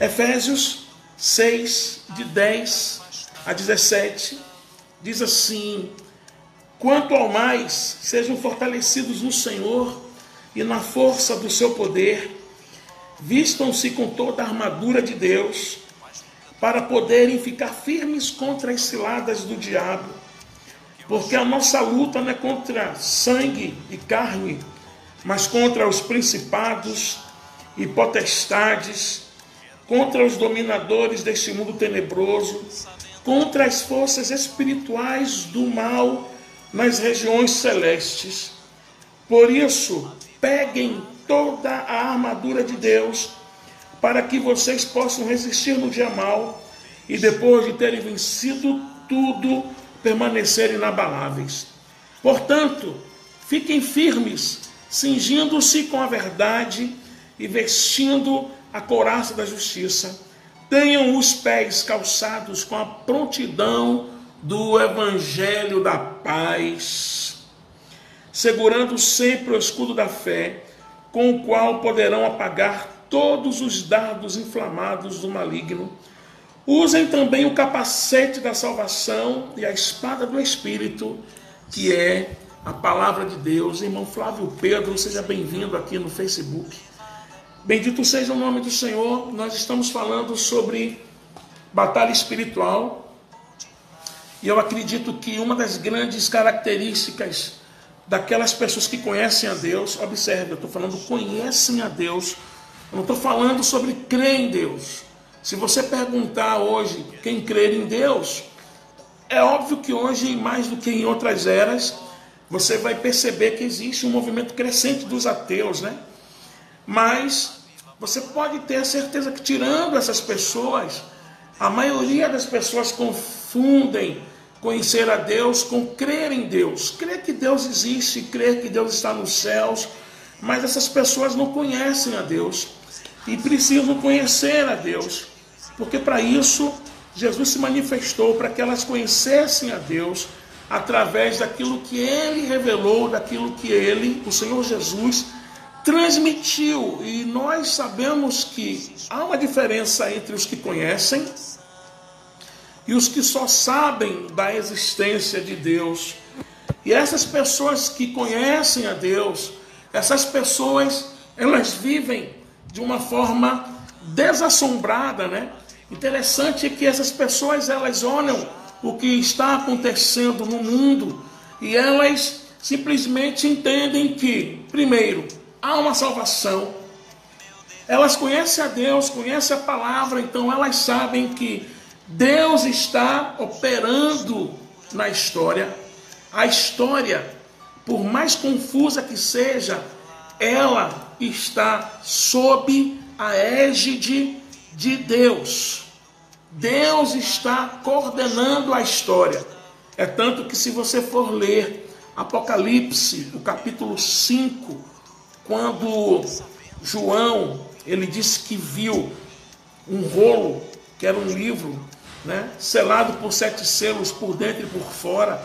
Efésios 6, de 10 a 17, diz assim: quanto ao mais, sejam fortalecidos no Senhor e na força do seu poder, vistam-se com toda a armadura de Deus, para poderem ficar firmes contra as ciladas do diabo, porque a nossa luta não é contra sangue e carne, mas contra os principados e potestades, contra os dominadores deste mundo tenebroso, contra as forças espirituais do mal nas regiões celestes. Por isso, peguem toda a armadura de Deus, para que vocês possam resistir no dia mal e depois de terem vencido tudo, permanecerem inabaláveis. Portanto, fiquem firmes, cingindo-se com a verdade e vestindo a couraça da justiça. Tenham os pés calçados com a prontidão do evangelho da paz, segurando sempre o escudo da fé, com o qual poderão apagar todos os dardos inflamados do maligno. Usem também o capacete da salvação e a espada do Espírito, que é a palavra de Deus. Irmão Flávio Pedro, seja bem-vindo aqui no Facebook. Bendito seja o nome do Senhor. Nós estamos falando sobre batalha espiritual. E eu acredito que uma das grandes características daquelas pessoas que conhecem a Deus, observe, eu estou falando conhecem a Deus, eu não estou falando sobre crer em Deus. Se você perguntar hoje quem crer em Deus, é óbvio que hoje, mais do que em outras eras, você vai perceber que existe um movimento crescente dos ateus, né? Mas você pode ter a certeza que, tirando essas pessoas, a maioria das pessoas confundem conhecer a Deus com crer em Deus. Crer que Deus existe, crer que Deus está nos céus, mas essas pessoas não conhecem a Deus e precisam conhecer a Deus, porque para isso Jesus se manifestou, para que elas conhecessem a Deus através daquilo que Ele revelou, daquilo que Ele, o Senhor Jesus, transmitiu. E nós sabemos que há uma diferença entre os que conhecem e os que só sabem da existência de Deus. E essas pessoas que conhecem a Deus, essas pessoas, elas vivem de uma forma desassombrada, né? Interessante é que essas pessoas, elas olham o que está acontecendo no mundo e elas simplesmente entendem que, primeiro, há uma salvação. Elas conhecem a Deus, conhecem a palavra, então elas sabem que Deus está operando na história. A história, por mais confusa que seja, ela está sob a égide de Deus. Deus está coordenando a história. É tanto que, se você for ler Apocalipse, o capítulo 5, quando João, ele disse que viu um rolo, que era um livro, né, selado por 7 selos por dentro e por fora,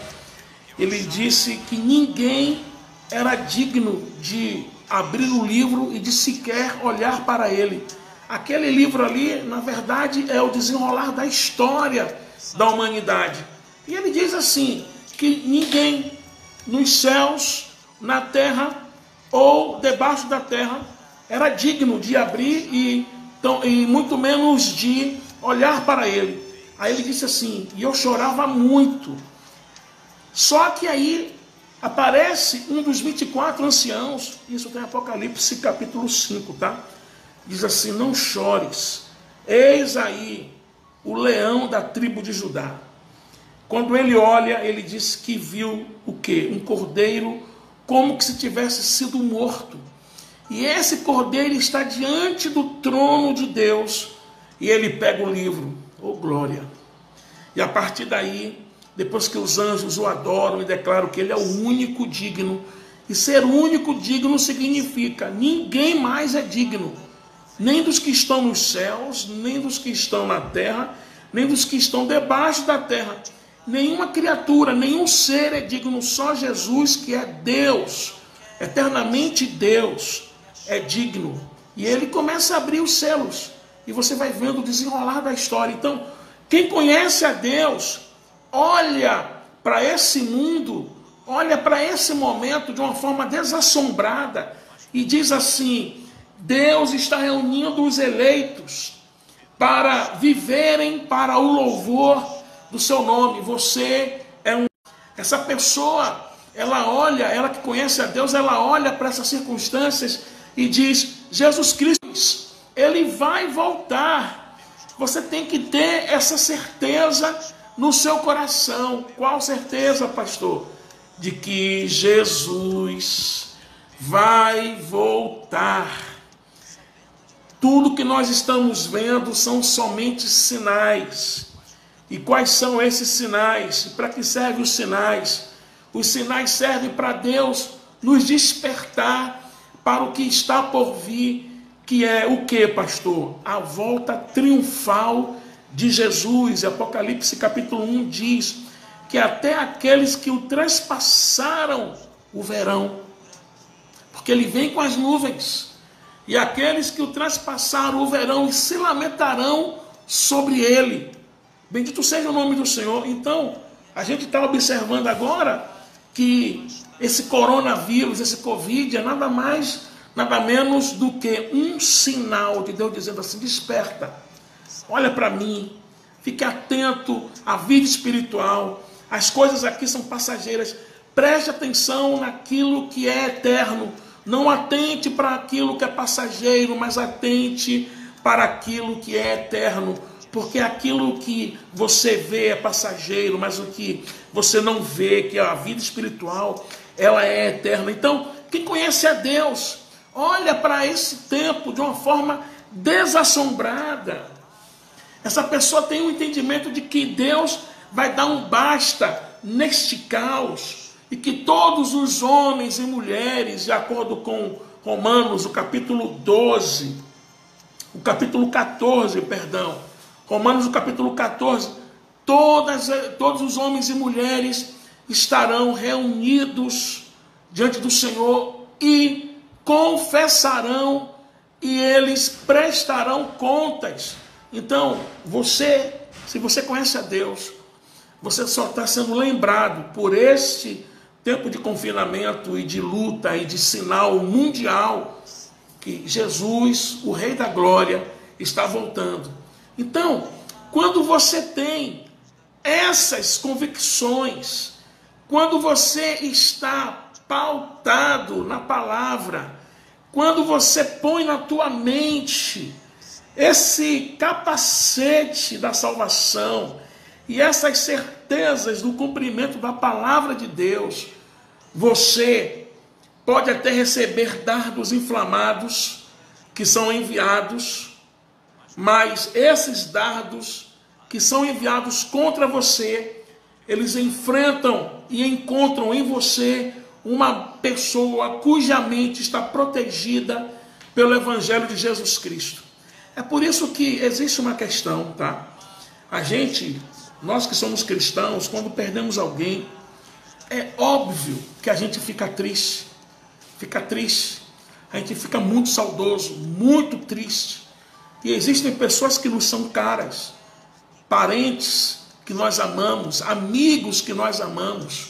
ele disse que ninguém era digno de abrir o livro e de sequer olhar para ele. Aquele livro ali, na verdade, é o desenrolar da história da humanidade. E ele diz assim, que ninguém nos céus, na terra ou debaixo da terra era digno de abrir e muito menos de olhar para ele. Aí ele disse assim, e eu chorava muito. Só que aí aparece um dos 24 anciãos, isso tem Apocalipse capítulo 5, tá? Diz assim, não chores, eis aí o leão da tribo de Judá. Quando ele olha, ele diz que viu o quê? Um cordeiro como que se tivesse sido morto. E esse cordeiro está diante do trono de Deus. E ele pega o livro, oh glória. E a partir daí, depois que os anjos o adoram e declaram que ele é o único digno, e ser o único digno significa ninguém mais é digno, nem dos que estão nos céus, nem dos que estão na terra, nem dos que estão debaixo da terra. Nenhuma criatura, nenhum ser é digno, só Jesus, que é Deus, eternamente Deus, é digno. E ele começa a abrir os selos. e você vai vendo o desenrolar da história. Então, quem conhece a Deus, olha para esse mundo, olha para esse momento de uma forma desassombrada e diz assim: Deus está reunindo os eleitos para viverem para o louvor do seu nome. Você é essa pessoa, ela olha, ela que conhece a Deus, ela olha para essas circunstâncias e diz: Jesus Cristo, ele vai voltar. Você tem que ter essa certeza no seu coração. Qual certeza, pastor? De que Jesus vai voltar. Tudo que nós estamos vendo são somente sinais. E quais são esses sinais? Para que servem os sinais? Os sinais servem para Deus nos despertar para o que está por vir, que é o que, pastor? A volta triunfal de Jesus. Apocalipse capítulo 1 diz que até aqueles que o transpassaram o verão, porque ele vem com as nuvens, e aqueles que o transpassaram o verão e se lamentarão sobre ele. Bendito seja o nome do Senhor. Então, a gente está observando agora que esse coronavírus, esse Covid, é nada mais, nada menos do que um sinal de Deus dizendo assim: desperta, olha para mim, fique atento à vida espiritual, as coisas aqui são passageiras, preste atenção naquilo que é eterno, não atente para aquilo que é passageiro, mas atente para aquilo que é eterno, porque aquilo que você vê é passageiro, mas o que você não vê, que é a vida espiritual, ela é eterna. Então, quem conhece a Deus, olha para esse tempo de uma forma desassombrada. Essa pessoa tem um entendimento de que Deus vai dar um basta neste caos, e que todos os homens e mulheres, de acordo com Romanos, o capítulo 12, o capítulo 14, perdão, Romanos, o capítulo 14, todos os homens e mulheres estarão reunidos diante do Senhor e confessarão, e eles prestarão contas. Então, se você conhece a Deus, você só está sendo lembrado por este tempo de confinamento e de luta e de sinal mundial que Jesus, o Rei da Glória, está voltando. Então, quando você tem essas convicções, quando você está pautado na palavra, quando você põe na tua mente esse capacete da salvação e essas certezas do cumprimento da palavra de Deus, você pode até receber dardos inflamados que são enviados, mas esses dardos que são enviados contra você, eles enfrentam e encontram em você uma pessoa cuja mente está protegida pelo Evangelho de Jesus Cristo. É por isso que existe uma questão, tá? Nós que somos cristãos, quando perdemos alguém, é óbvio que a gente fica triste, a gente fica muito saudoso, muito triste. E existem pessoas que nos são caras, parentes que nós amamos, amigos que nós amamos.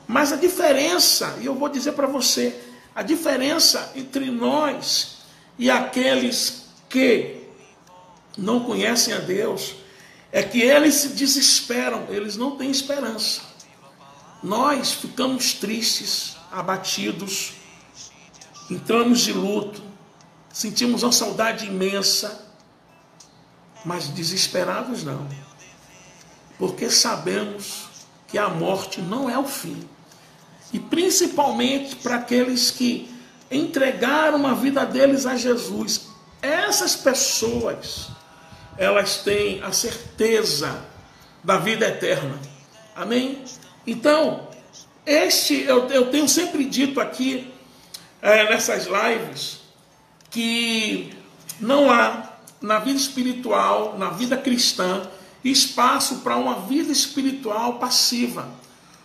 Mas a diferença, e eu vou dizer para você, a diferença entre nós e aqueles que não conhecem a Deus é que eles se desesperam, eles não têm esperança. Nós ficamos tristes, abatidos, entramos de luto, sentimos uma saudade imensa, mas desesperados não, porque sabemos que a morte não é o fim. E principalmente para aqueles que entregaram a vida deles a Jesus, essas pessoas, elas têm a certeza da vida eterna. Amém? Então, eu tenho sempre dito aqui, nessas lives, que não há na vida espiritual, na vida cristã, espaço para uma vida espiritual passiva.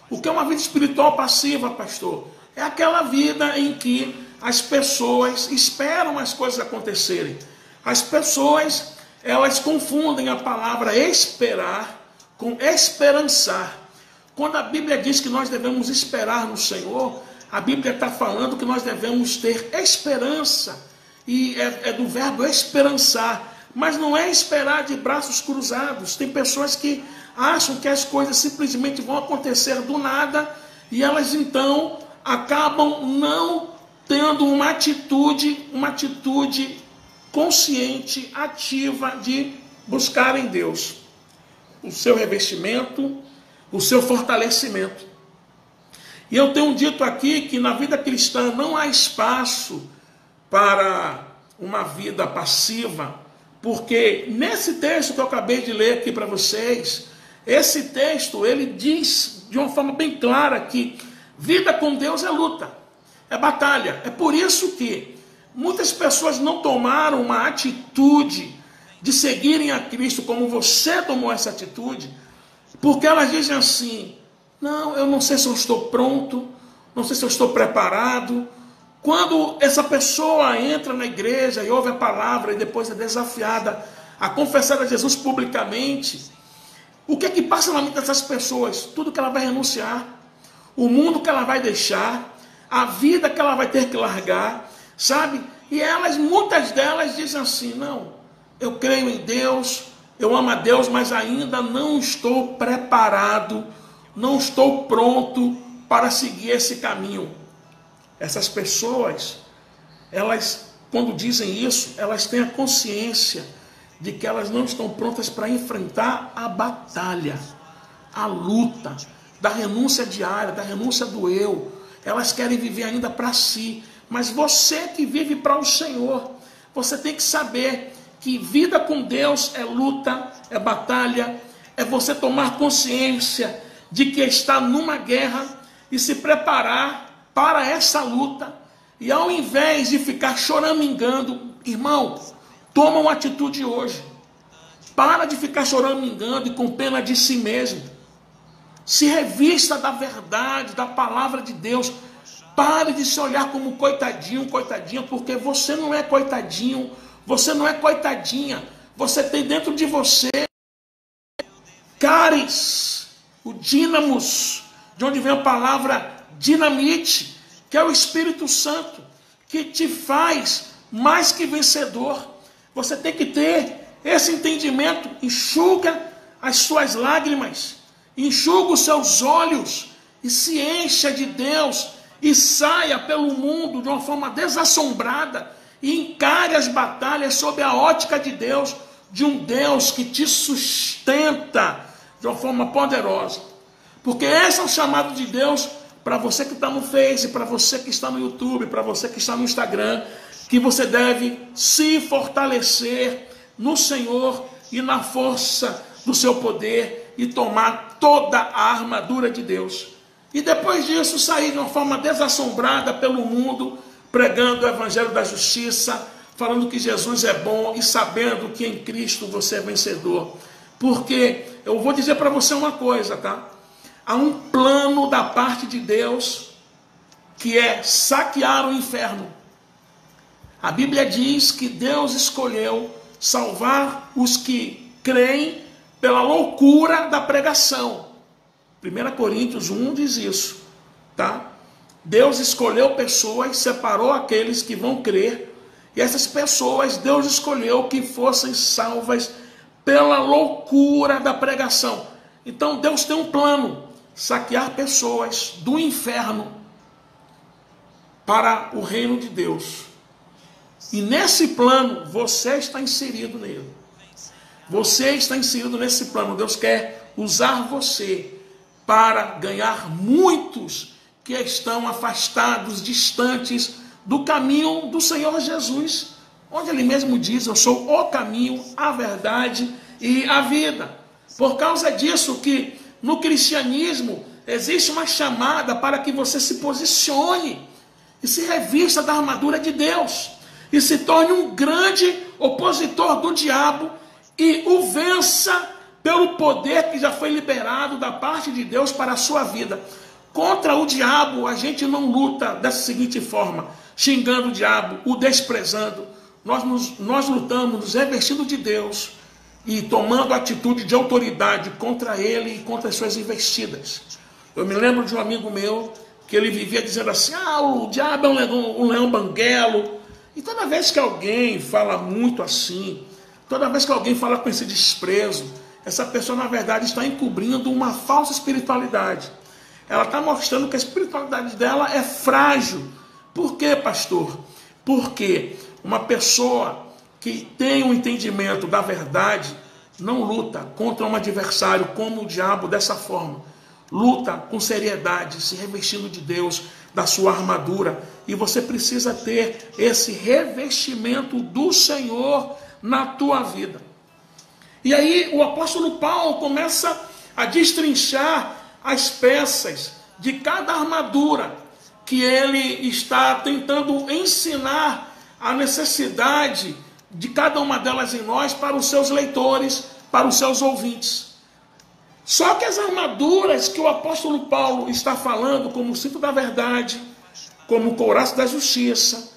O que é uma vida espiritual passiva, pastor? É aquela vida em que as pessoas esperam as coisas acontecerem. As pessoas elas confundem a palavra esperar com esperançar. Quando a Bíblia diz que nós devemos esperar no Senhor, a Bíblia está falando que nós devemos ter esperança, e é do verbo esperançar, mas não é esperar de braços cruzados. Tem pessoas que acham que as coisas simplesmente vão acontecer do nada, e elas então acabam não tendo uma atitude consciente, ativa de buscar em Deus o seu revestimento, o seu fortalecimento. E eu tenho dito aqui que na vida cristã não há espaço para uma vida passiva, porque nesse texto que eu acabei de ler aqui para vocês, esse texto ele diz de uma forma bem clara que vida com Deus é luta, é batalha. É por isso que muitas pessoas não tomaram uma atitude de seguirem a Cristo como você tomou essa atitude, porque elas dizem assim: não, eu não sei se eu estou pronto, não sei se eu estou preparado. Quando essa pessoa entra na igreja e ouve a palavra e depois é desafiada a confessar a Jesus publicamente, o que é que passa na mente dessas pessoas? Tudo que ela vai renunciar, o mundo que ela vai deixar, a vida que ela vai ter que largar, sabe? E elas, muitas delas dizem assim: não, eu creio em Deus, eu amo a Deus, mas ainda não estou preparado, não estou pronto para seguir esse caminho. Essas pessoas, elas, quando dizem isso, elas têm a consciência de que elas não estão prontas para enfrentar a batalha, a luta, da renúncia diária, da renúncia do eu. Elas querem viver ainda para si. Mas você que vive para o Senhor, você tem que saber que vida com Deus é luta, é batalha, é você tomar consciência de que está numa guerra e se preparar para essa luta. E ao invés de ficar choramingando, irmão, toma uma atitude hoje. Para de ficar choramingando e com pena de si mesmo. Se revista da verdade, da palavra de Deus. Pare de se olhar como coitadinho, coitadinha, porque você não é coitadinho, você não é coitadinha. Você tem dentro de você caris, o dínamos, de onde vem a palavra dinamite, que é o Espírito Santo, que te faz mais que vencedor. Você tem que ter esse entendimento. Enxuga as suas lágrimas, enxuga os seus olhos e se encha de Deus e saia pelo mundo de uma forma desassombrada e encare as batalhas sob a ótica de Deus, de um Deus que te sustenta de uma forma poderosa. Porque esse é o chamado de Deus para você que está no Face, para você que está no YouTube, para você que está no Instagram, que você deve se fortalecer no Senhor e na força do seu poder e tomar toda a armadura de Deus. E depois disso sair de uma forma desassombrada pelo mundo, pregando o Evangelho da Justiça, falando que Jesus é bom e sabendo que em Cristo você é vencedor. Porque eu vou dizer para você uma coisa, tá? Há um plano da parte de Deus que é saquear o inferno. A Bíblia diz que Deus escolheu salvar os que creem pela loucura da pregação. 1 Coríntios 1 diz isso, tá? Deus escolheu pessoas, separou aqueles que vão crer, e essas pessoas Deus escolheu que fossem salvas pela loucura da pregação. Então Deus tem um plano: saquear pessoas do inferno para o reino de Deus. E nesse plano, você está inserido nele. Você está inserido nesse plano. Deus quer usar você para ganhar muitos que estão afastados, distantes do caminho do Senhor Jesus, onde Ele mesmo diz: eu sou o caminho, a verdade e a vida. Por causa disso que no cristianismo existe uma chamada para que você se posicione e se revista da armadura de Deus e se torne um grande opositor do diabo e o vença pelo poder que já foi liberado da parte de Deus para a sua vida. Contra o diabo a gente não luta dessa seguinte forma: xingando o diabo, o desprezando. nós lutamos nos revestindo de Deus e tomando atitude de autoridade contra ele e contra as suas investidas. Eu me lembro de um amigo meu que ele vivia dizendo assim: o diabo é um leão banguelo. E toda vez que alguém fala muito assim, toda vez que alguém fala com esse desprezo, essa pessoa na verdade está encobrindo uma falsa espiritualidade. Ela está mostrando que a espiritualidade dela é frágil. Por quê, pastor? Porque uma pessoa que tem um entendimento da verdade não luta contra um adversário como o diabo dessa forma. Luta com seriedade, se revestindo de Deus, da sua armadura. E você precisa ter esse revestimento do Senhor na tua vida. E aí o apóstolo Paulo começa a destrinchar as peças de cada armadura que ele está tentando ensinar a necessidade de cada uma delas em nós para os seus leitores, para os seus ouvintes. Só que as armaduras que o apóstolo Paulo está falando, como o cinto da verdade, como o couraço da justiça,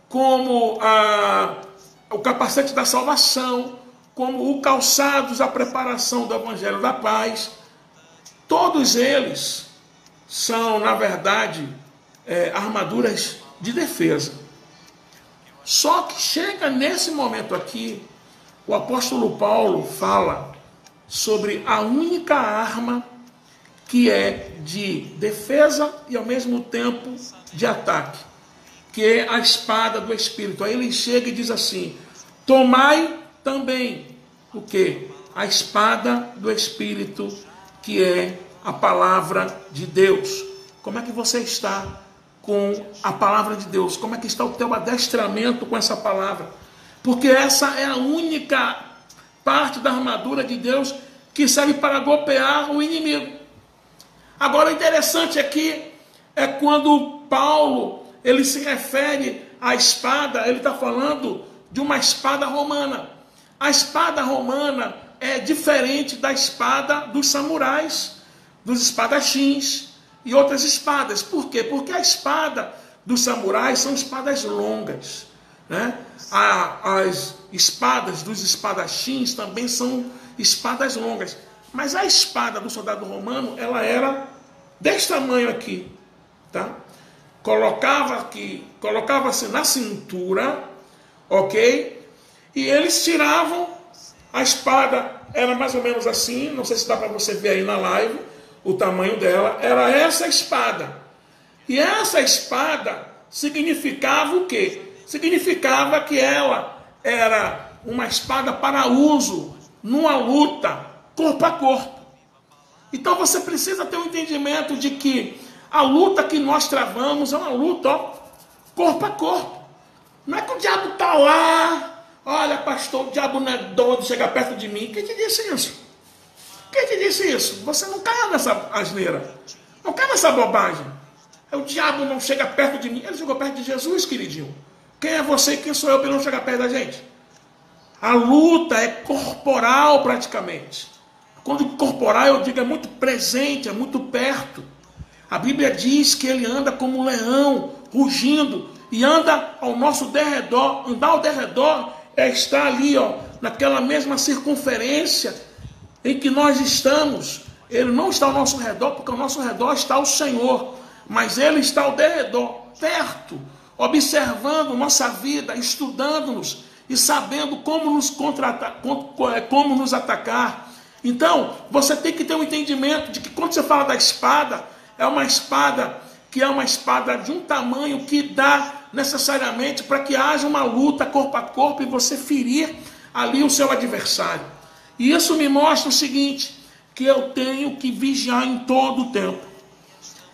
como o capacete da salvação, como o calçado da preparação do evangelho da paz, todos eles são, na verdade, armaduras de defesa. Só que chega nesse momento aqui, o apóstolo Paulo fala sobre a única arma que é de defesa e ao mesmo tempo de ataque, que é a espada do Espírito. Aí ele chega e diz assim: tomai também o quê? A espada do Espírito, que é a palavra de Deus. Como é que você está com a palavra de Deus? Como é que está o teu adestramento com essa palavra? Porque essa é a única parte da armadura de Deus que serve para golpear o inimigo. Agora, o interessante aqui é quando Paulo ele se refere à espada, ele está falando de uma espada romana. A espada romana é diferente da espada dos samurais, dos espadachins e outras espadas. Por quê? Porque a espada dos samurais são espadas longas, né? As espadas dos espadachins também são espadas longas. Mas a espada do soldado romano, ela era desse tamanho aqui, tá? Colocava-se na cintura, ok? E eles tiravam a espada, era mais ou menos assim, não sei se dá para você ver aí na live, o tamanho dela, era essa espada. E essa espada significava o quê? Significava que ela era uma espada para uso numa luta corpo a corpo. Então você precisa ter um entendimento de que a luta que nós travamos é uma luta corpo a corpo. Não é que o diabo está lá, olha pastor, o diabo não é doido, chega perto de mim. Quem te disse isso? Quem te disse isso? Você não cai nessa asneira, não cai nessa bobagem. O diabo não chega perto de mim. Ele chegou perto de Jesus, queridinho. Quem é você e quem sou eu para ele não chegar perto da gente? A luta é corporal praticamente. Quando corporal eu digo é muito presente, é muito perto. A Bíblia diz que ele anda como um leão, rugindo, e anda ao nosso derredor. Andar ao derredor é estar ali, naquela mesma circunferência em que nós estamos. Ele não está ao nosso redor, porque ao nosso redor está o Senhor, mas ele está ao derredor, perto, observando nossa vida, estudando-nos e sabendo como nos atacar. Então, você tem que ter um entendimento de que quando você fala da espada, é uma espada que é uma espada de um tamanho que dá necessariamente para que haja uma luta corpo a corpo e você ferir ali o seu adversário. E isso me mostra o seguinte, que eu tenho que vigiar em todo o tempo.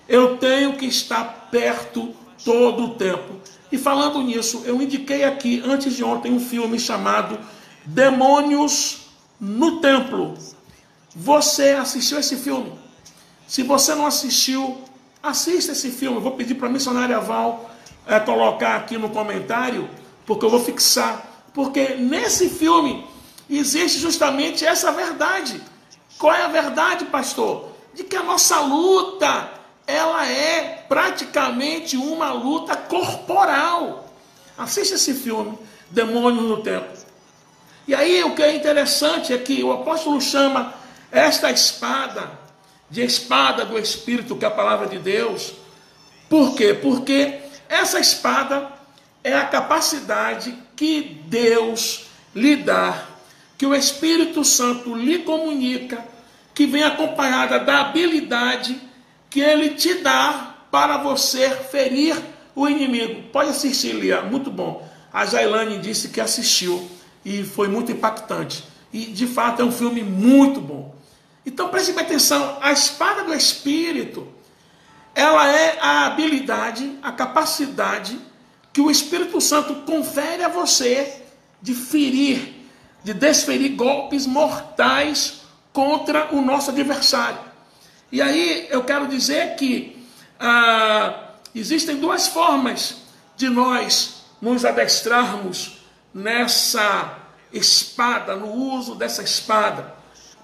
Eu tenho que estar perto todo o tempo. E falando nisso, eu indiquei aqui, antes de ontem, um filme chamado Demônios no Templo. Você assistiu esse filme? Se você não assistiu, assista esse filme. Eu vou pedir para a missionária Val colocar aqui no comentário, porque eu vou fixar. Porque nesse filme existe justamente essa verdade. Qual é a verdade, pastor? De que a nossa luta, ela é praticamente uma luta corporal. Assista esse filme. demônios no templo. E aí o que é interessante é que o apóstolo chama esta espada de espada do Espírito, que é a palavra de Deus. Por quê? Porque essa espada é a capacidade que Deus lhe dá, que o Espírito Santo lhe comunica, que vem acompanhada da habilidade que ele te dá para você ferir o inimigo. Pode assistir, Lia, muito bom. A Jailane disse que assistiu e foi muito impactante. E de fato é um filme muito bom. Então preste bem atenção, a espada do Espírito, ela é a habilidade, a capacidade que o Espírito Santo confere a você de ferir, de desferir golpes mortais contra o nosso adversário. E aí eu quero dizer que existem duas formas de nós nos adestrarmos nessa espada, no uso dessa espada.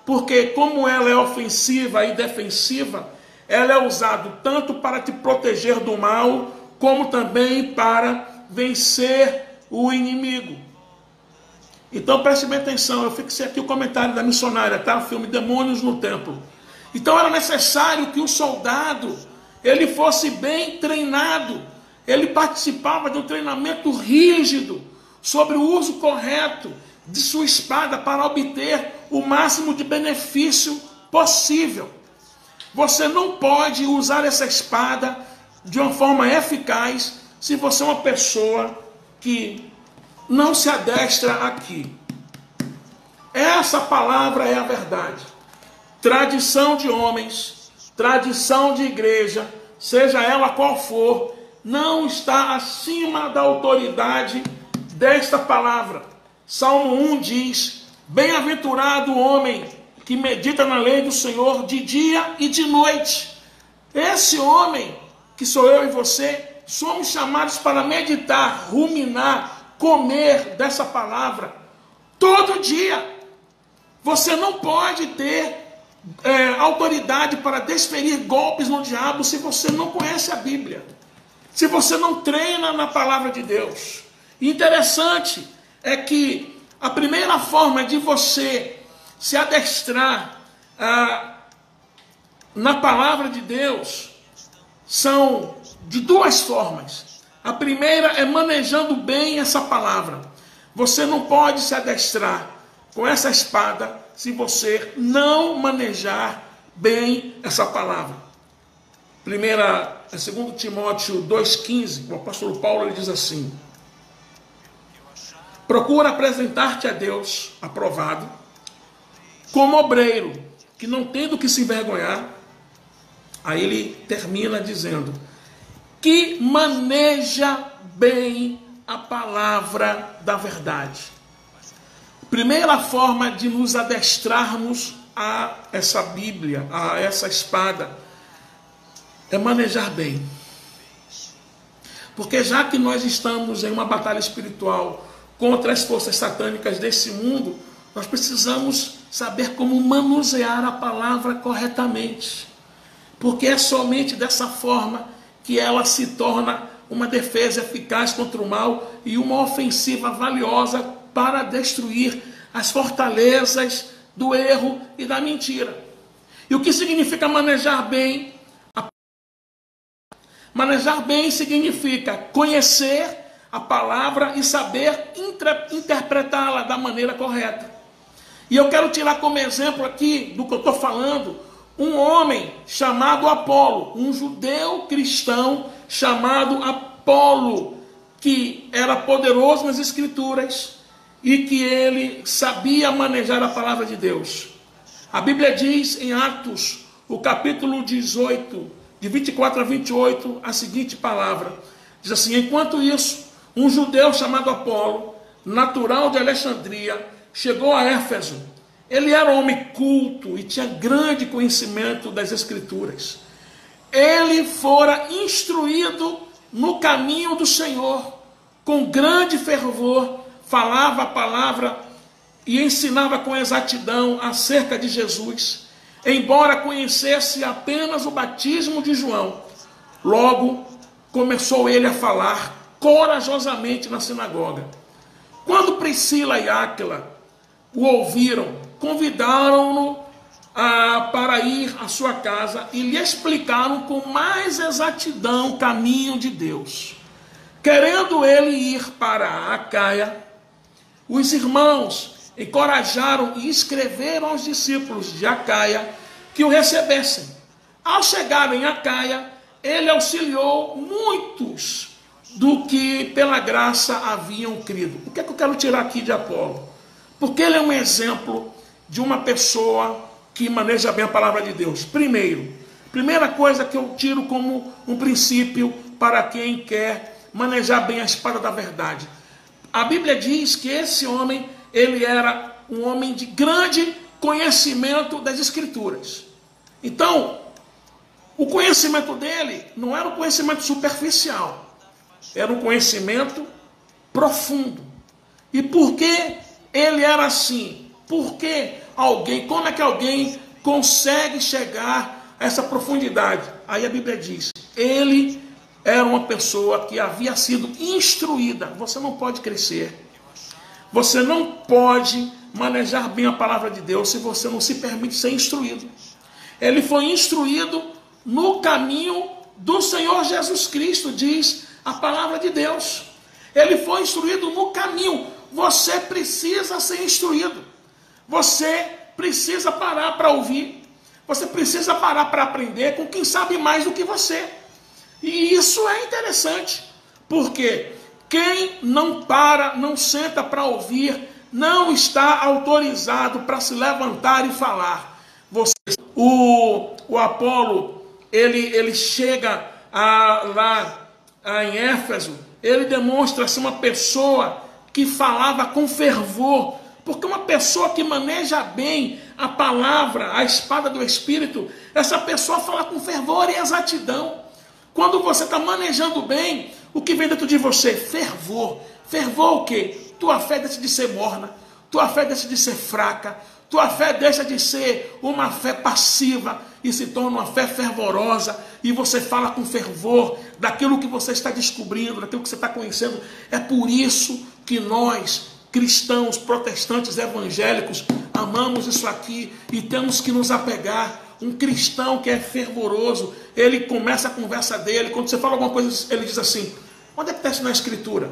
Porque como ela é ofensiva e defensiva, ela é usada tanto para te proteger do mal, como também para vencer o inimigo. Então preste bem atenção, eu fixei aqui o comentário da missionária, tá? O filme Demônios no Templo. Então era necessário que o soldado, ele fosse bem treinado, ele participava de um treinamento rígido sobre o uso correto de sua espada para obter o máximo de benefício possível. Você não pode usar essa espada de uma forma eficaz se você é uma pessoa que não se adestra aqui. Essa palavra é a verdade. Tradição de homens, tradição de igreja, seja ela qual for, não está acima da autoridade desta palavra. Salmo 1 diz: bem-aventurado o homem que medita na lei do Senhor de dia e de noite. Esse homem, que sou eu e você, somos chamados para meditar, ruminar, comer dessa palavra todo dia. Você não pode ter autoridade para desferir golpes no diabo se você não conhece a Bíblia, se você não treina na palavra de Deus. Interessante é que a primeira forma de você se adestrar na palavra de Deus são de duas formas. A primeira é manejando bem essa palavra. Você não pode se adestrar com essa espada se você não manejar bem essa palavra. 2 Timóteo 2,15, o apóstolo Paulo ele diz assim: procura apresentar-te a Deus aprovado, como obreiro, que não tem do que se envergonhar. Aí ele termina dizendo: que maneja bem a palavra da verdade. Primeira forma de nos adestrarmos a essa Bíblia, a essa espada, é manejar bem. Porque já que nós estamos em uma batalha espiritual contra as forças satânicas desse mundo, nós precisamos saber como manusear a palavra corretamente. Porque é somente dessa forma que ela se torna uma defesa eficaz contra o mal e uma ofensiva valiosa para destruir as fortalezas do erro e da mentira. E o que significa manejar bem? Manejar bem significa conhecer a palavra e saber interpretá-la da maneira correta. E eu quero tirar como exemplo aqui do que eu estou falando, um homem chamado Apolo, um judeu cristão chamado Apolo, que era poderoso nas Escrituras e que ele sabia manejar a palavra de Deus. A Bíblia diz em Atos, o capítulo 18, de 24 a 28, a seguinte palavra. Diz assim: enquanto isso, um judeu chamado Apolo, natural de Alexandria, chegou a Éfeso. Ele era um homem culto e tinha grande conhecimento das Escrituras. Ele fora instruído no caminho do Senhor, com grande fervor, falava a palavra e ensinava com exatidão acerca de Jesus, embora conhecesse apenas o batismo de João. Logo começou ele a falar corajosamente na sinagoga. Quando Priscila e Áquila o ouviram, convidaram-no para ir à sua casa e lhe explicaram com mais exatidão o caminho de Deus. Querendo ele ir para Acaia, os irmãos encorajaram e escreveram aos discípulos de Acaia que o recebessem. Ao chegarem a Acaia, ele auxiliou muitos do que pela graça haviam crido. O que é que eu quero tirar aqui de Apolo? Porque ele é um exemplo de uma pessoa que maneja bem a palavra de Deus. Primeira coisa que eu tiro como um princípio para quem quer manejar bem a espada da verdade. A Bíblia diz que esse homem, ele era um homem de grande conhecimento das Escrituras. Então, o conhecimento dele não era um conhecimento superficial, era um conhecimento profundo. E por que ele era assim? Como é que alguém consegue chegar a essa profundidade? Aí a Bíblia diz, ele era uma pessoa que havia sido instruída. Você não pode crescer, você não pode manejar bem a palavra de Deus se você não se permite ser instruído. Ele foi instruído no caminho do Senhor Jesus Cristo, diz a palavra de Deus. Ele foi instruído no caminho. Você precisa ser instruído. Você precisa parar para ouvir. Você precisa parar para aprender com quem sabe mais do que você. E isso é interessante, porque quem não para, não senta para ouvir, não está autorizado para se levantar e falar. O Apolo, ele chega lá em Éfeso, ele demonstra ser uma pessoa que falava com fervor, porque uma pessoa que maneja bem a palavra, a espada do Espírito, essa pessoa fala com fervor e exatidão. Quando você está manejando bem, o que vem dentro de você? Fervor. Fervor o quê? Tua fé deixa de ser morna, tua fé deixa de ser fraca, tua fé deixa de ser uma fé passiva e se torna uma fé fervorosa, e você fala com fervor daquilo que você está descobrindo, daquilo que você está conhecendo. É por isso que nós, cristãos, protestantes, evangélicos, amamos isso aqui e temos que nos apegar. Um cristão que é fervoroso, ele começa a conversa dele, quando você fala alguma coisa, ele diz assim, onde é que está isso na Escritura?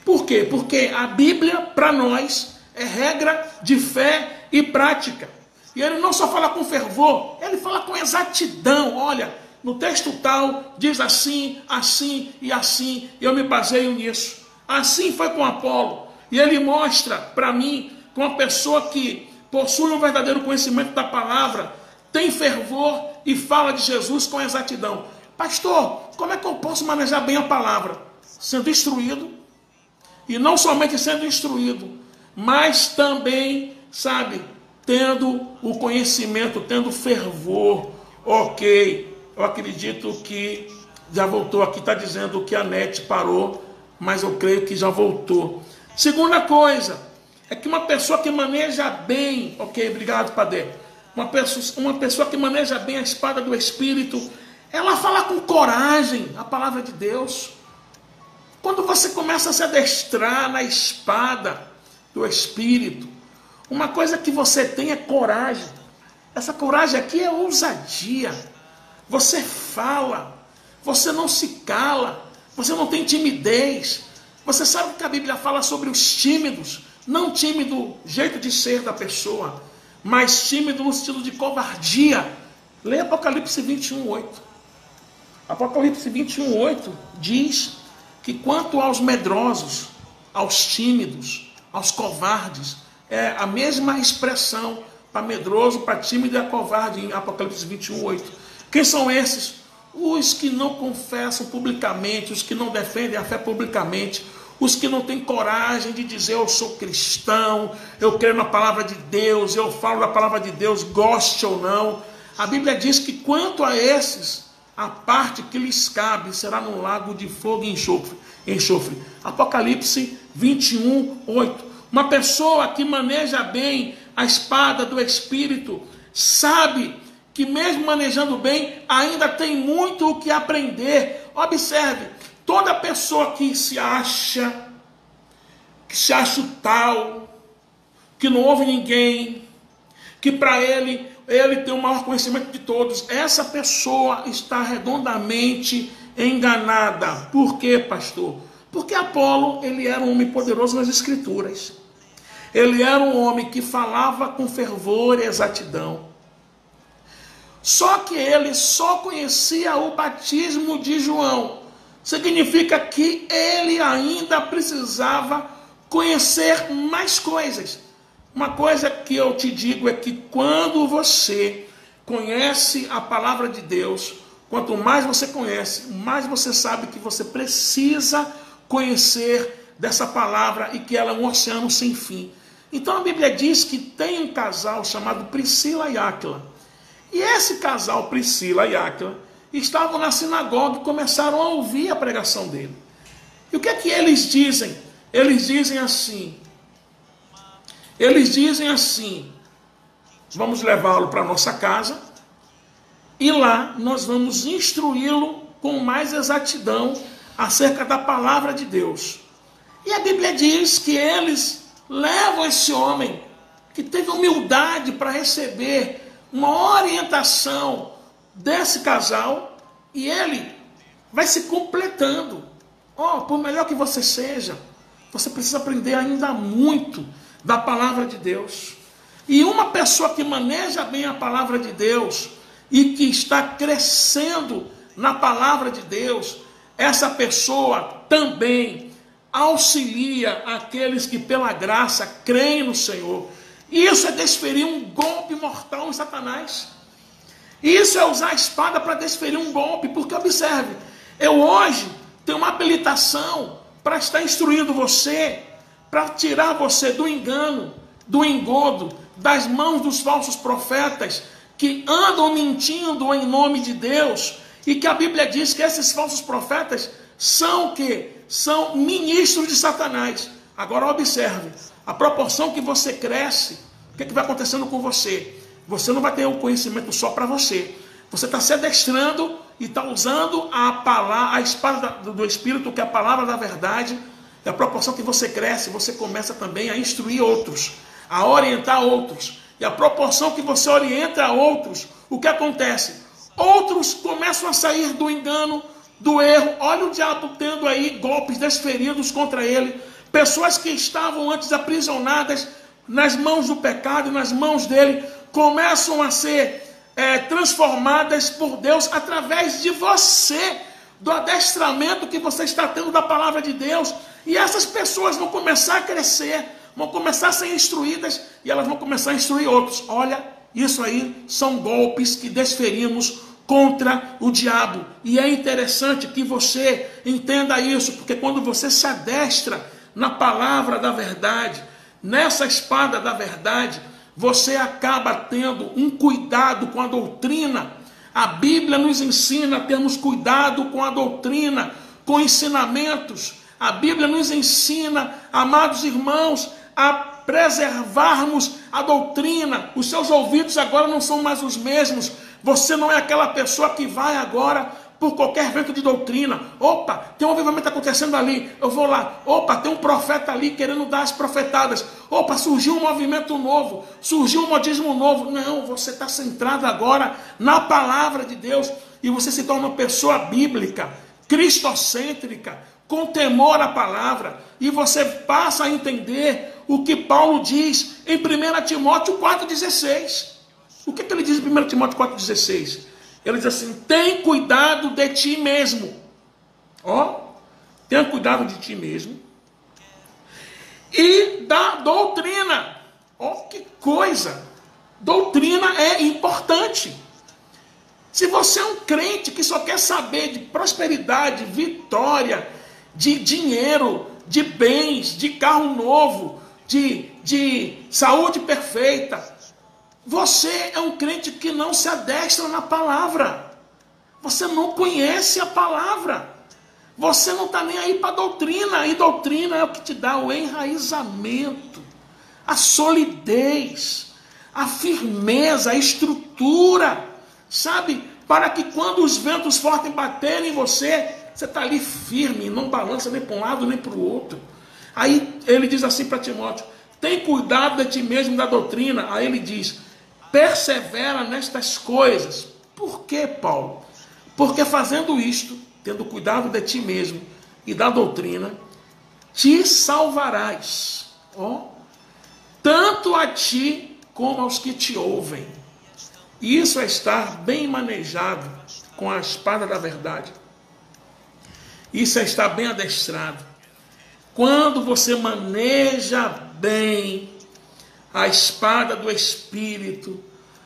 Por quê? Porque a Bíblia, para nós, é regra de fé e prática. E ele não só fala com fervor, ele fala com exatidão. Olha, no texto tal, diz assim, assim e assim, e eu me baseio nisso. Assim foi com Apolo. E ele mostra para mim que uma pessoa que possui um verdadeiro conhecimento da palavra, tem fervor e fala de Jesus com exatidão. Pastor, como é que eu posso manejar bem a palavra? Sendo instruído, e não somente sendo instruído, mas também, tendo o conhecimento, tendo fervor. Ok, eu acredito que já voltou aqui, está dizendo que a net parou, mas eu creio que já voltou. Segunda coisa, é que uma pessoa que maneja bem, ok, obrigado, Padre. Uma pessoa que maneja bem a espada do Espírito, ela fala com coragem a palavra de Deus. Quando você começa a se adestrar na espada do Espírito, uma coisa que você tem é coragem. Essa coragem aqui é ousadia. Você fala, você não se cala, você não tem timidez. Você sabe que a Bíblia fala sobre os tímidos, não tímido jeito de ser da pessoa, mas tímido no sentido de covardia. Leia Apocalipse 21:8. Apocalipse 21:8 diz que quanto aos medrosos, aos tímidos, aos covardes, é a mesma expressão para medroso, para tímido e a covarde em Apocalipse 21:8. Quem são esses? Os que não confessam publicamente, os que não defendem a fé publicamente, os que não têm coragem de dizer eu sou cristão, eu creio na palavra de Deus, eu falo da palavra de Deus, goste ou não. A Bíblia diz que quanto a esses, a parte que lhes cabe será no lago de fogo e enxofre. Apocalipse 21:8. Uma pessoa que maneja bem a espada do Espírito sabe que mesmo manejando bem, ainda tem muito o que aprender. Observe, toda pessoa que se acha que se acha o tal, que não ouve ninguém, que para ele tem o maior conhecimento de todos. Essa pessoa está redondamente enganada. Por quê, pastor? Porque Apolo, ele era um homem poderoso nas Escrituras. Ele era um homem que falava com fervor e exatidão. Só que ele só conhecia o batismo de João. Significa que ele ainda precisava conhecer mais coisas. Uma coisa que eu te digo é que quando você conhece a palavra de Deus, quanto mais você conhece, mais você sabe que você precisa conhecer dessa palavra e que ela é um oceano sem fim. Então a Bíblia diz que tem um casal chamado Priscila e Áquila. E esse casal, Priscila e Áquila, estavam na sinagoga e começaram a ouvir a pregação dele. E o que é que eles dizem? Eles dizem assim, vamos levá-lo para nossa casa e lá nós vamos instruí-lo com mais exatidão acerca da palavra de Deus. E a Bíblia diz que eles levam esse homem que teve humildade para receber uma orientação desse casal e ele vai se completando. Por melhor que você seja, você precisa aprender ainda muito da palavra de Deus. E uma pessoa que maneja bem a palavra de Deus e que está crescendo na palavra de Deus, essa pessoa também auxilia aqueles que pela graça creem no Senhor. Isso é desferir um golpe mortal em Satanás. Isso é usar a espada para desferir um golpe, porque observe, eu hoje tenho uma habilitação para estar instruindo você, para tirar você do engano, do engodo, das mãos dos falsos profetas que andam mentindo em nome de Deus, e que a Bíblia diz que esses falsos profetas são o quê? São ministros de Satanás. Agora observe, a proporção que você cresce, o que vai acontecendo com você? Você não vai ter um conhecimento só para você. Você está se adestrando e está usando a espada do Espírito, que é a palavra da verdade. E a proporção que você cresce, você começa também a instruir outros, a orientar outros. E a proporção que você orienta outros, o que acontece? Outros começam a sair do engano, do erro. Olha o diabo tendo aí golpes desferidos contra ele. Pessoas que estavam antes aprisionadas nas mãos do pecado, nas mãos dele, começam a ser transformadas por Deus através de você, do adestramento que você está tendo da palavra de Deus. E essas pessoas vão começar a crescer, vão começar a ser instruídas e elas vão começar a instruir outros. Olha, isso aí são golpes que desferimos contra o diabo. E é interessante que você entenda isso, porque quando você se adestra na palavra da verdade, nessa espada da verdade, você acaba tendo um cuidado com a doutrina. A Bíblia nos ensina a termos cuidado com a doutrina, com ensinamentos. A Bíblia nos ensina, amados irmãos, a preservarmos a doutrina. Os seus ouvidos agora não são mais os mesmos. Você não é aquela pessoa que vai agora por qualquer vento de doutrina. Opa, tem um avivamento acontecendo ali, eu vou lá. Opa, tem um profeta ali querendo dar as profetadas. Opa, surgiu um movimento novo, surgiu um modismo novo. Não, você está centrado agora na palavra de Deus e você se torna uma pessoa bíblica, cristocêntrica, com temor à palavra, e você passa a entender o que Paulo diz em 1 Timóteo 4,16. O que ele diz em 1 Timóteo 4,16? Ele diz assim: tem cuidado de ti mesmo. Tenha cuidado de ti mesmo. E da doutrina. Que coisa! Doutrina é importante. Se você é um crente que só quer saber de prosperidade, vitória, de dinheiro, de bens, de carro novo, de saúde perfeita, você é um crente que não se adestra na palavra. Você não conhece a palavra. Você não está nem aí para a doutrina. E doutrina é o que te dá o enraizamento, a solidez, a firmeza, a estrutura. Sabe? Para que quando os ventos fortes baterem em você, você está ali firme, não balança nem para um lado nem para o outro. Aí ele diz assim para Timóteo: tem cuidado de ti mesmo da doutrina. Aí ele diz: persevera nestas coisas. Por que, Paulo? Porque fazendo isto, tendo cuidado de ti mesmo e da doutrina, te salvarás, tanto a ti como aos que te ouvem. Isso é estar bem manejado com a espada da verdade. Isso é estar bem adestrado. Quando você maneja bem a espada do Espírito,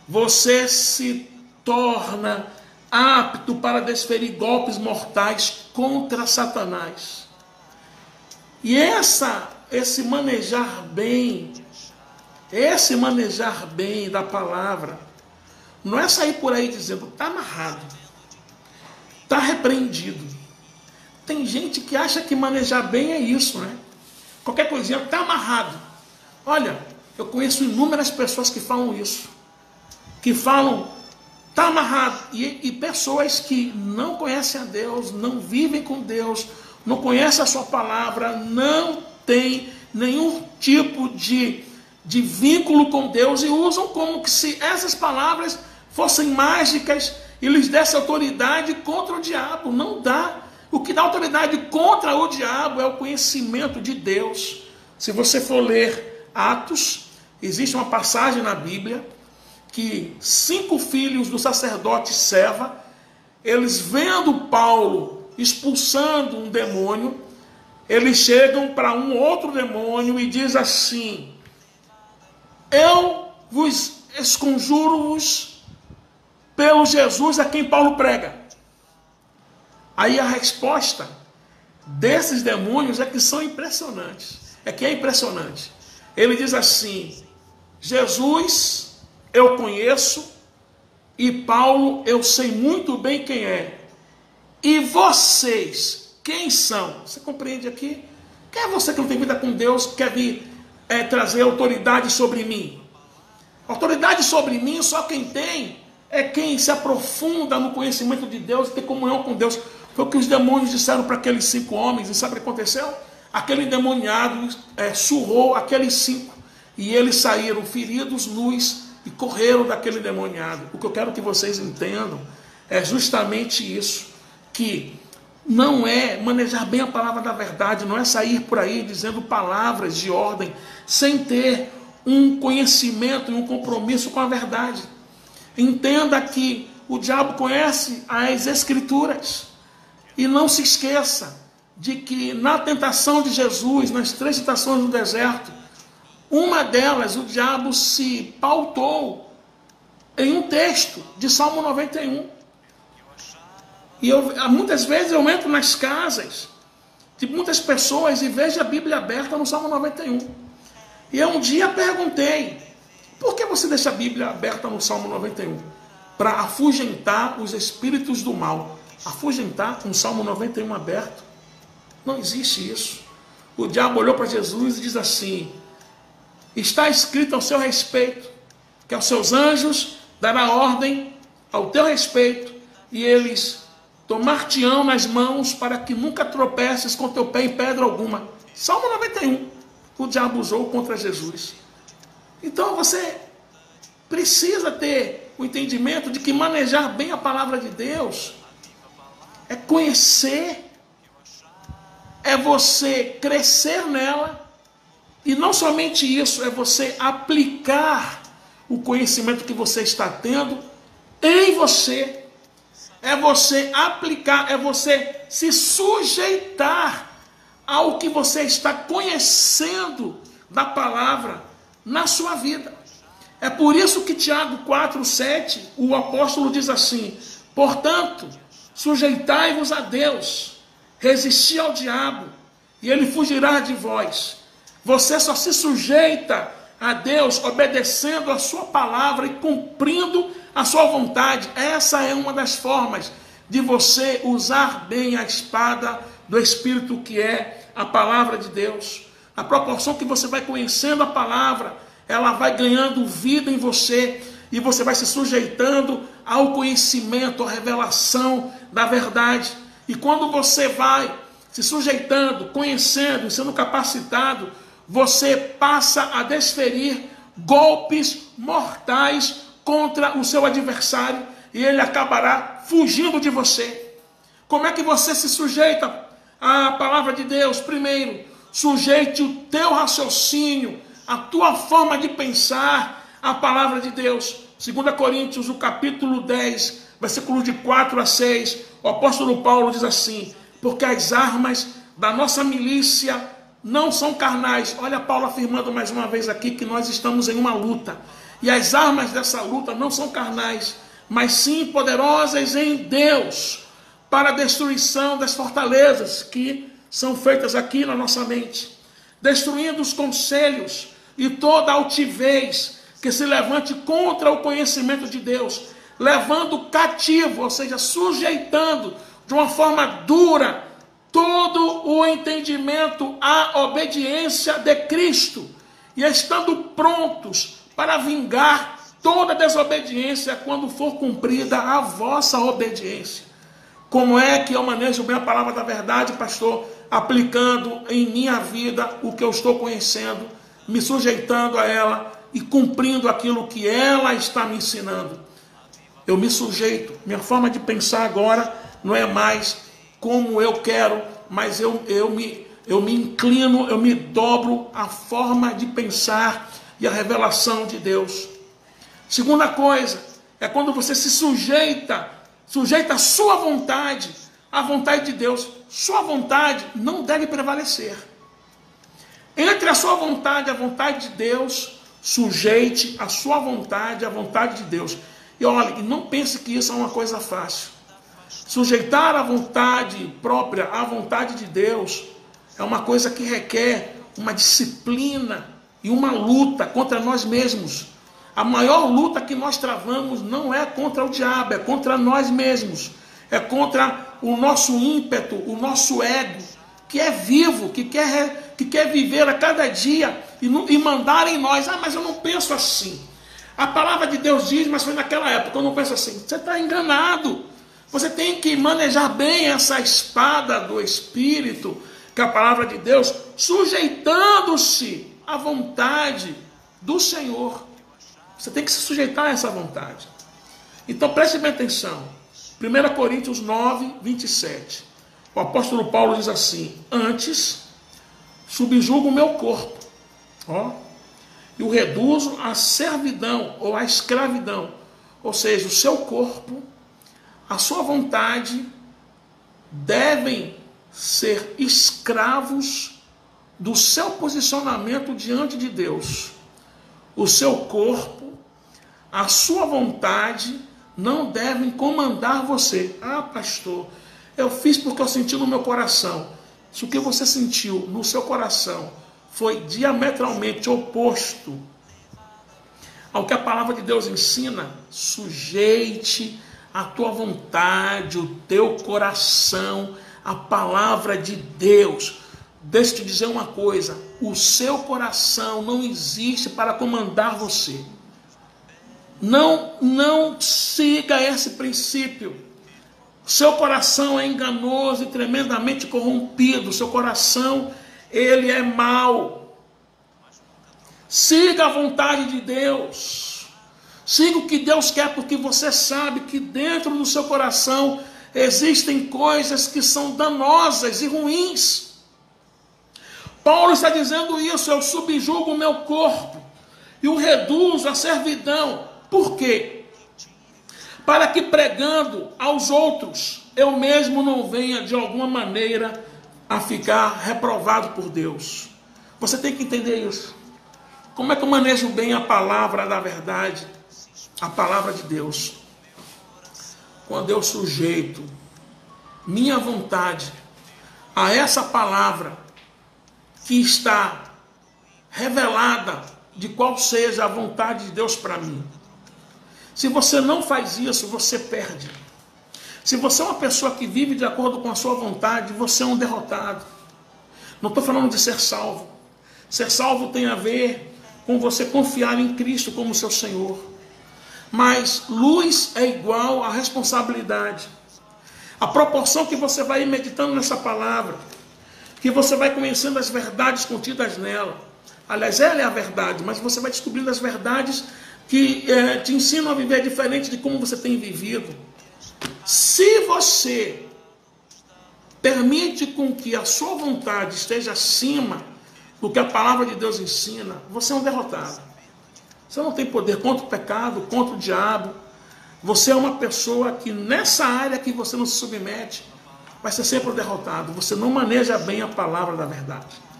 você se torna apto para desferir golpes mortais contra Satanás. E esse manejar bem da palavra, não é sair por aí dizendo: está amarrado, está repreendido. Tem gente que acha que manejar bem é isso, né? Qualquer coisinha, está amarrado. Olha, eu conheço inúmeras pessoas que falam isso, que falam: está amarrado. E pessoas que não conhecem a Deus, não vivem com Deus, não conhecem a sua palavra, não têm nenhum tipo de vínculo com Deus, e usam como que se essas palavras fossem mágicas e lhes desse autoridade contra o diabo. Não dá. O que dá autoridade contra o diabo é o conhecimento de Deus. Se você for ler Atos, existe uma passagem na Bíblia que 5 filhos do sacerdote Seva, eles vendo Paulo expulsando um demônio, eles chegam para um outro demônio e diz assim: eu vos esconjuro-vos pelo Jesus a quem Paulo prega. Aí a resposta desses demônios é que são impressionantes. É impressionante. Ele diz assim: Jesus eu conheço, e Paulo eu sei muito bem quem é. E vocês, quem são? Você compreende aqui? Quem é você que não tem vida com Deus, que quer vir trazer autoridade sobre mim? Autoridade sobre mim só quem tem é quem se aprofunda no conhecimento de Deus e tem comunhão com Deus. Foi o que os demônios disseram para aqueles 5 homens. E sabe o que aconteceu? Aquele endemoniado surrou aqueles 5 e eles saíram feridos, nus, e correram daquele endemoniado. O que eu quero que vocês entendam é justamente isso, que não é manejar bem a palavra da verdade, não é sair por aí dizendo palavras de ordem sem ter um conhecimento e um compromisso com a verdade. Entenda que o diabo conhece as Escrituras, e não se esqueça de que na tentação de Jesus, nas 3 tentações no deserto, uma delas o diabo se pautou em um texto de Salmo 91. E muitas vezes eu entro nas casas de muitas pessoas e vejo a Bíblia aberta no Salmo 91. E eu um dia perguntei: por que você deixa a Bíblia aberta no Salmo 91? Para afugentar os espíritos do mal. Afugentar um Salmo 91 aberto? Não existe isso. O diabo olhou para Jesus e diz assim: está escrito ao seu respeito, que aos seus anjos dará ordem ao teu respeito, e eles tomar-te-ão nas mãos para que nunca tropeces com teu pé em pedra alguma. Salmo 91. O diabo usou contra Jesus. Então você precisa ter o entendimento de que manejar bem a palavra de Deus é conhecer, é você crescer nela, e não somente isso, é você aplicar o conhecimento que você está tendo em você, é você aplicar, é você se sujeitar ao que você está conhecendo da palavra na sua vida. É por isso que Tiago 4:7, o apóstolo diz assim: portanto, sujeitai-vos a Deus, resisti ao diabo, e ele fugirá de vós. Você só se sujeita a Deus obedecendo a sua palavra e cumprindo a sua vontade. Essa é uma das formas de você usar bem a espada do Espírito, que é a palavra de Deus. À proporção que você vai conhecendo a palavra, ela vai ganhando vida em você, e você vai se sujeitando ao conhecimento, à revelação da verdade. E quando você vai se sujeitando, conhecendo, sendo capacitado, você passa a desferir golpes mortais contra o seu adversário e ele acabará fugindo de você. Como é que você se sujeita à palavra de Deus? Primeiro, sujeite o teu raciocínio, a tua forma de pensar à palavra de Deus. 2 Coríntios, o capítulo 10, versículo de 4 a 6, o apóstolo Paulo diz assim: porque as armas da nossa milícia não são carnais. Olha Paulo afirmando mais uma vez aqui que nós estamos em uma luta. E as armas dessa luta não são carnais, mas sim poderosas em Deus, para a destruição das fortalezas que são feitas aqui na nossa mente, destruindo os conselhos e toda altivez que se levante contra o conhecimento de Deus, levando cativo, ou seja, sujeitando de uma forma dura todo o entendimento à obediência de Cristo, e estando prontos para vingar toda desobediência quando for cumprida a vossa obediência. Como é que eu manejo bem a palavra da verdade, pastor? Aplicando em minha vida o que eu estou conhecendo, me sujeitando a ela e cumprindo aquilo que ela está me ensinando. Eu me sujeito. Minha forma de pensar agora não é mais como eu quero, mas eu me inclino, eu me dobro à forma de pensar e à revelação de Deus. Segunda coisa, é quando você se sujeita a sua vontade à vontade de Deus. Sua vontade não deve prevalecer. Entre a sua vontade e a vontade de Deus, sujeite a sua vontade à vontade de Deus. E olhe, não pense que isso é uma coisa fácil. Sujeitar a vontade própria à vontade de Deus é uma coisa que requer uma disciplina e uma luta contra nós mesmos. A maior luta que nós travamos não é contra o diabo, é contra nós mesmos. É contra o nosso ímpeto, o nosso ego, que é vivo, que quer viver a cada dia e mandar em nós. Ah, mas eu não penso assim. A palavra de Deus diz, mas foi naquela época, eu não penso assim. Você está enganado. Você tem que manejar bem essa espada do Espírito, que é a palavra de Deus, sujeitando-se à vontade do Senhor. Você tem que se sujeitar a essa vontade. Então preste bem atenção. 1 Coríntios 9, 27. O apóstolo Paulo diz assim: antes subjugo o meu corpo, e o reduzo à servidão ou à escravidão. Ou seja, o seu corpo, a sua vontade devem ser escravos do seu posicionamento diante de Deus. O seu corpo, a sua vontade não devem comandar você. Ah, pastor, eu fiz porque eu senti no meu coração. Se o que você sentiu no seu coração foi diametralmente oposto ao que a palavra de Deus ensina, sujeite a tua vontade, o teu coração, a palavra de Deus. Deixa eu te dizer uma coisa: o seu coração não existe para comandar você. Não siga esse princípio. Seu coração é enganoso e tremendamente corrompido. Seu coração, ele é mau. Siga a vontade de Deus. Siga o que Deus quer, porque você sabe que dentro do seu coração existem coisas que são danosas e ruins. Paulo está dizendo isso: eu subjugo o meu corpo e o reduzo à servidão. Por quê? Para que pregando aos outros, eu mesmo não venha de alguma maneira a ficar reprovado por Deus. Você tem que entender isso. Como é que eu manejo bem a palavra da verdade, a palavra de Deus? Quando eu sujeito minha vontade a essa palavra que está revelada de qual seja a vontade de Deus para mim. Se você não faz isso, você perde. Se você é uma pessoa que vive de acordo com a sua vontade, você é um derrotado. Não estou falando de ser salvo. Ser salvo tem a ver com você confiar em Cristo como seu Senhor. Mas luz é igual a responsabilidade. A proporção que você vai meditando nessa palavra, que você vai conhecendo as verdades contidas nela, Aliás, ela é a verdade, mas você vai descobrindo as verdades que te ensinam a viver diferente de como você tem vivido. Se você permite com que a sua vontade esteja acima do que a palavra de Deus ensina, você é um derrotado. Você não tem poder contra o pecado, contra o diabo. Você é uma pessoa que nessa área que você não se submete, vai ser sempre um derrotado. Você não maneja bem a palavra da verdade.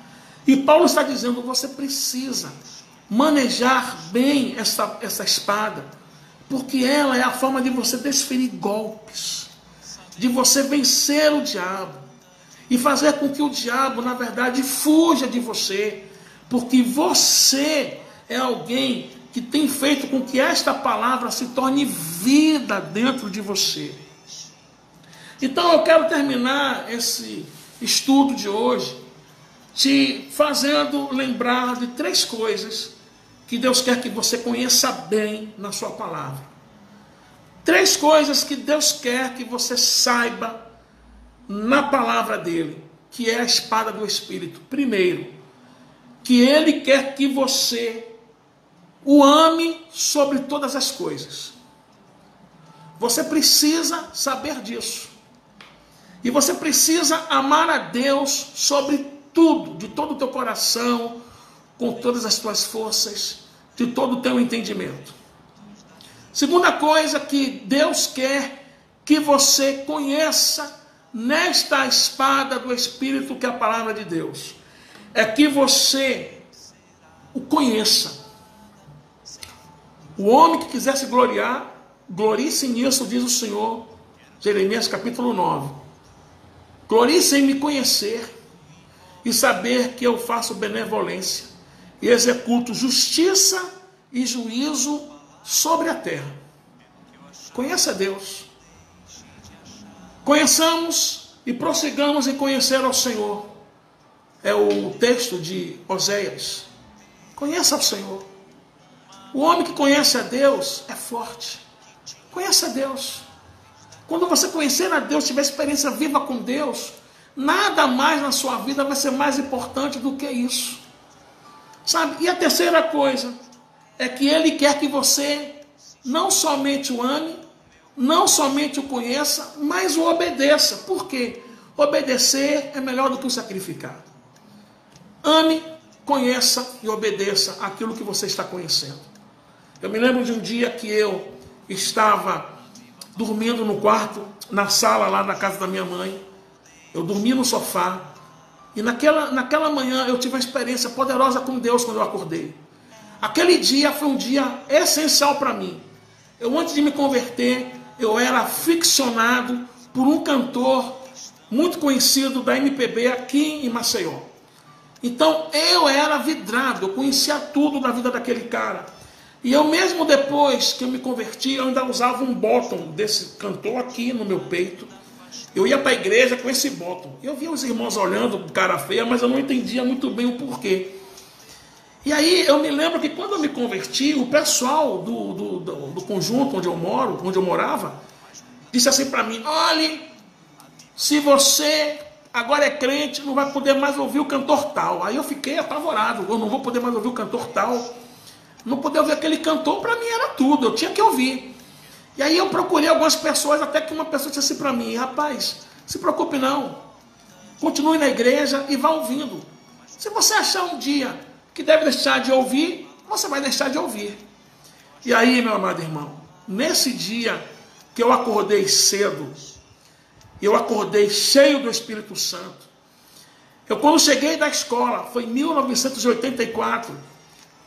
E Paulo está dizendo, você precisa manejar bem essa espada, porque ela é a forma de você desferir golpes, de você vencer o diabo e fazer com que o diabo, na verdade, fuja de você, porque você é alguém que tem feito com que esta palavra se torne vida dentro de você. Então eu quero terminar esse estudo de hoje te fazendo lembrar de 3 coisas que Deus quer que você conheça bem na sua palavra. 3 coisas que Deus quer que você saiba na palavra dele, que é a espada do Espírito. Primeiro, que ele quer que você o ame sobre todas as coisas. Você precisa saber disso. E você precisa amar a Deus sobre tudo, de todo o teu coração, com todas as tuas forças, de todo o teu entendimento. Segunda coisa que Deus quer que você conheça nesta espada do Espírito, que é a palavra de Deus, é que você o conheça. O homem que quiser se gloriar, glorie-se nisso, diz o Senhor, Jeremias capítulo 9. Glorie-se em me conhecer e saber que eu faço benevolência e executo justiça e juízo sobre a terra. Conheça Deus. Conheçamos e prossigamos em conhecer ao Senhor. É o texto de Oséias. Conheça o Senhor. O homem que conhece a Deus é forte. Conheça a Deus. Quando você conhecer a Deus, tiver experiência viva com Deus, nada mais na sua vida vai ser mais importante do que isso. Sabe? E a terceira coisa é que ele quer que você não somente o ame, não somente o conheça, mas o obedeça. Por quê? Obedecer é melhor do que o sacrificar. Ame, conheça e obedeça aquilo que você está conhecendo. Eu me lembro de um dia que eu estava dormindo no quarto, na sala lá da casa da minha mãe. Eu dormi no sofá. E naquela manhã eu tive uma experiência poderosa com Deus quando eu acordei. Aquele dia foi um dia essencial para mim. Eu, antes de me converter, eu era aficionado por um cantor muito conhecido da MPB aqui em Maceió. Então eu era vidrado, eu conhecia tudo da vida daquele cara. E eu mesmo depois que eu me converti, eu ainda usava um bottom desse cantor aqui no meu peito. Eu ia para a igreja com esse bottom. Eu via os irmãos olhando com cara feia, mas eu não entendia muito bem o porquê. E aí eu me lembro que quando eu me converti, o pessoal do conjunto onde eu morava, disse assim para mim: olhe, se você agora é crente, não vai poder mais ouvir o cantor tal. Aí eu fiquei apavorado, eu não vou poder mais ouvir o cantor tal. Não poder ouvir aquele cantor, para mim era tudo, eu tinha que ouvir. E aí eu procurei algumas pessoas, até que uma pessoa disse assim para mim: rapaz, se preocupe não, continue na igreja e vá ouvindo. Se você achar um dia que deve deixar de ouvir, você vai deixar de ouvir. E aí, meu amado irmão, nesse dia que eu acordei cedo, eu acordei cheio do Espírito Santo. Eu, quando cheguei da escola, foi em 1984,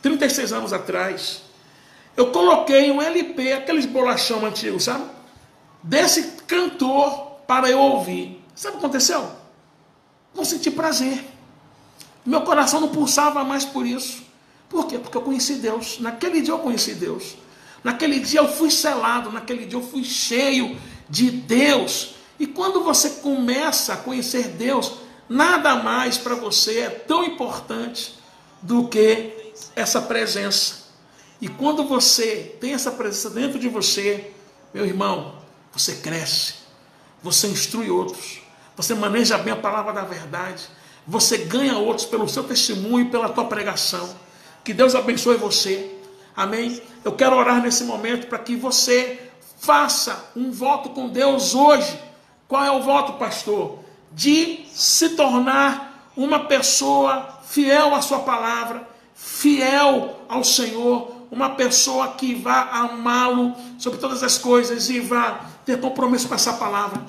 36 anos atrás, eu coloquei um LP, aqueles bolachão antigos, sabe? Desse cantor para eu ouvir. Sabe o que aconteceu? Não senti prazer. Meu coração não pulsava mais por isso. Por quê? Porque eu conheci Deus. Naquele dia eu conheci Deus. Naquele dia eu fui selado, naquele dia eu fui cheio de Deus. E quando você começa a conhecer Deus, nada mais para você é tão importante do que essa presença. E quando você tem essa presença dentro de você, meu irmão, você cresce, você instrui outros, você maneja bem a palavra da verdade, você ganha outros pelo seu testemunho e pela tua pregação. Que Deus abençoe você. Amém? Eu quero orar nesse momento para que você faça um voto com Deus hoje. Qual é o voto, pastor? De se tornar uma pessoa fiel à sua palavra, fiel ao Senhor, uma pessoa que vá amá-lo sobre todas as coisas e vá ter compromisso com essa palavra.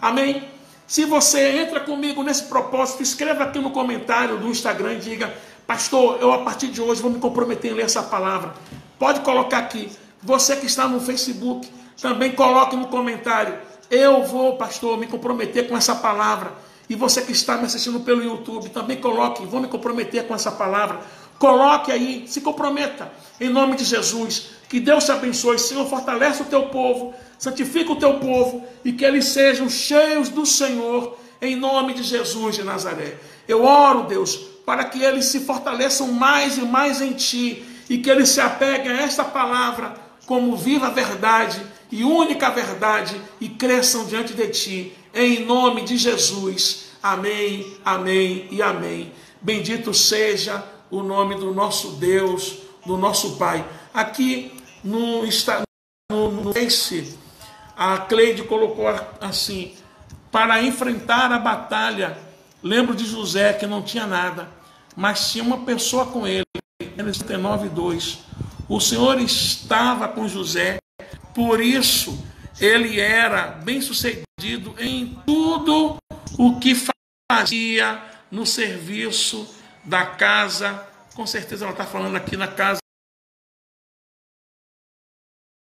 Amém? Se você entra comigo nesse propósito, escreva aqui no comentário do Instagram e diga: pastor, eu a partir de hoje vou me comprometer em ler essa palavra. Pode colocar aqui. Você que está no Facebook, também coloque no comentário: eu vou, pastor, me comprometer com essa palavra. E você que está me assistindo pelo YouTube, também coloque: vou me comprometer com essa palavra. Coloque aí, se comprometa, em nome de Jesus. Que Deus te abençoe. Senhor, fortalece o teu povo, santifica o teu povo, e que eles sejam cheios do Senhor, em nome de Jesus de Nazaré. Eu oro, Deus, para que eles se fortaleçam mais e mais em Ti, e que eles se apeguem a esta palavra como viva verdade e única verdade, e cresçam diante de Ti, em nome de Jesus. Amém, amém e amém. Bendito seja o nome do nosso Deus, do nosso Pai. Aqui no Face, a Cleide colocou assim: para enfrentar a batalha, lembro de José, que não tinha nada, mas tinha uma pessoa com ele. Gênesis 39:2. O Senhor estava com José, por isso ele era bem sucedido em tudo o que fazia no serviço da casa. Com certeza ela está falando aqui na casa